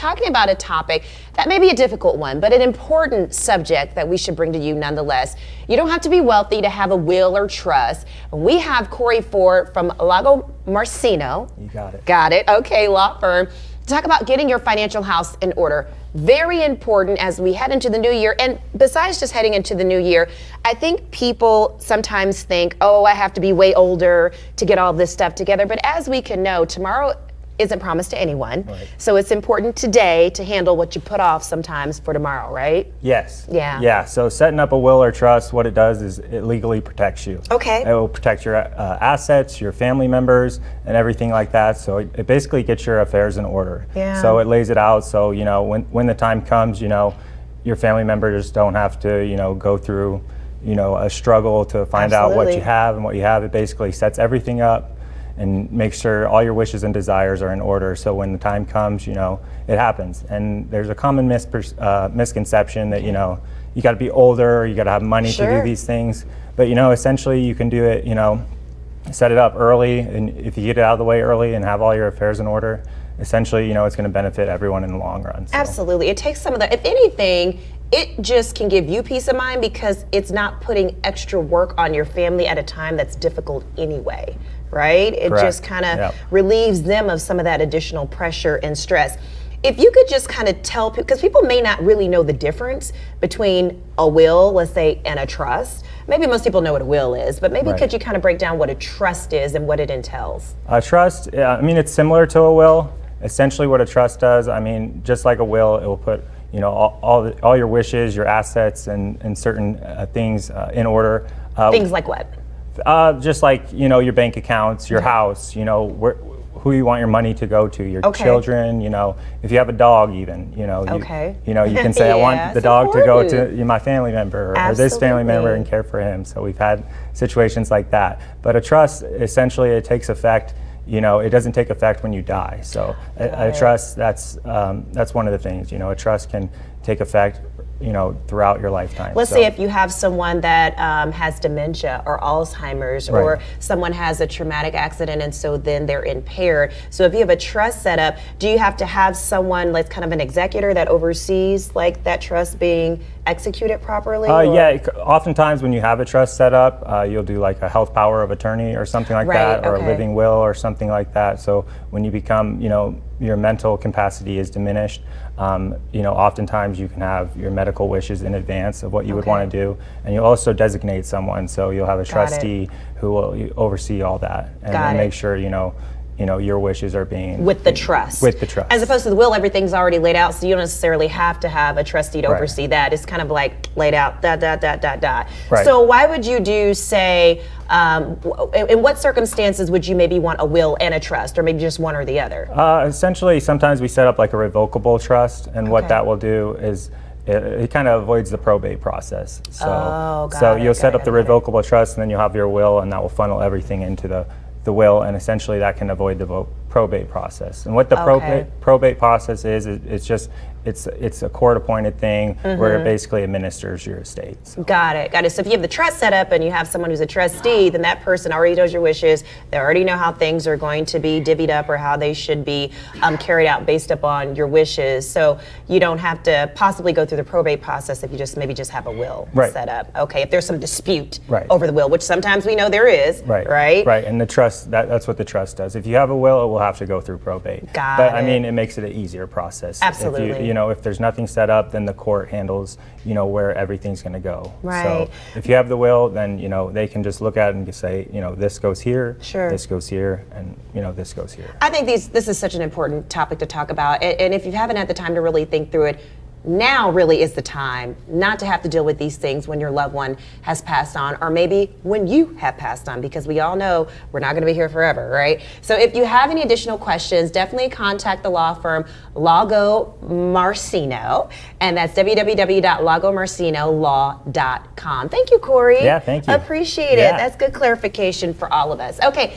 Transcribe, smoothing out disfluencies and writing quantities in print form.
talking about a topic that may be a difficult one, but an important subject that we should bring to you nonetheless. You don't have to be wealthy to have a will or trust. We have Corey Ford from Lago Marcino. You got it. Got it. Okay, law firm. To talk about getting your financial house in order. Very important as we head into the new year. And besides just heading into the new year, I think people sometimes think, oh, I have to be way older to get all this stuff together. But as we can know, tomorrow isn't promised to anyone. Right. So it's important today to handle what you put off sometimes for tomorrow, right? Yes. Yeah. Yeah. So setting up a will or trust, what it does is it legally protects you. Okay. It will protect your assets, your family members, and everything like that. So it basically gets your affairs in order. Yeah. So it lays it out. So, you know, when the time comes, you know, your family members don't have to, you know, go through, you know, a struggle to find out what you have and what you have. It basically sets everything up and make sure all your wishes and desires are in order. So when the time comes, you know, it happens. And there's a common misconception that, you know, you got to be older, you got to have money to do these things. But, you know, essentially you can do it, you know, set it up early. And if you get it out of the way early and have all your affairs in order, essentially, you know, it's going to benefit everyone in the long run. So. Absolutely. It takes some of the, if anything, it just can give you peace of mind because it's not putting extra work on your family at a time that's difficult anyway. Right? It Correct. just kind of relieves them of some of that additional pressure and stress. If you could just kind of tell people, because people may not really know the difference between a will, let's say, and a trust. Maybe most people know what a will is, but maybe could you kind of break down what a trust is and what it entails? A trust, I mean, it's similar to a will. Essentially what a trust does, I mean, just like a will, it will put, you know, all your wishes, your assets, and certain things in order. Things like what? Just like, you know, your bank accounts, your house, you know, who you want your money to go to, your children, you know, if you have a dog even, you know, you can say, I want the dog to go to my family member or this family member and care for him. So we've had situations like that. But a trust, essentially, it takes effect, you know, it doesn't take effect when you die. So a trust, that's one of the things, you know, a trust can take effect, you know, throughout your lifetime. Let's say if you have someone that has dementia or Alzheimer's, or someone has a traumatic accident and so then they're impaired. So if you have a trust set up, do you have to have someone like kind of an executor that oversees like that trust being executed properly? Yeah, oftentimes when you have a trust set up, you'll do like a health power of attorney or something like that, or a living will or something like that. So when you become, you know, your mental capacity is diminished, you know, oftentimes you can have your medical wishes in advance of what you would want to do, and you'll also designate someone. So you'll have a trustee who will oversee all that and make sure, you know, your wishes are being with the trust. With the trust. As opposed to the will, everything's already laid out, so you don't necessarily have to have a trustee to oversee that. It's kind of like laid out, dot, dot, dot, dot, dot. Right. So why would you do, say, in what circumstances would you maybe want a will and a trust, or maybe just one or the other? Essentially, sometimes we set up like a revocable trust, and what that will do is it kind of avoids the probate process. So, you'll set up the revocable trust, and then you'll have your will, and that will funnel everything into the will, and essentially that can avoid the probate process. And what the probate process is, it's a court-appointed thing where it basically administers your estate. So. Got it. So if you have the trust set up and you have someone who's a trustee, then that person already knows your wishes. They already know how things are going to be divvied up or how they should be carried out based upon your wishes. So you don't have to possibly go through the probate process if you just have a will set up. Okay, if there's some dispute over the will, which sometimes we know there is, right? Right, and the trust, that's what the trust does. If you have a will, it will have to go through probate. But I mean, it makes it an easier process. Absolutely. If there's nothing set up, then the court handles, you know, where everything's going to go. Right. So if you have the will, then, you know, they can just look at it and say, you know, this goes here, this goes here, and, you know, this goes here. I think this is such an important topic to talk about. And if you haven't had the time to really think through it, now really is the time not to have to deal with these things when your loved one has passed on, or maybe when you have passed on, because we all know we're not going to be here forever, right? So if you have any additional questions, definitely contact the law firm Lago Marcino, and that's www.lagomarcinolaw.com. Thank you, Corey. Yeah, thank you. Appreciate it. That's good clarification for all of us. Okay.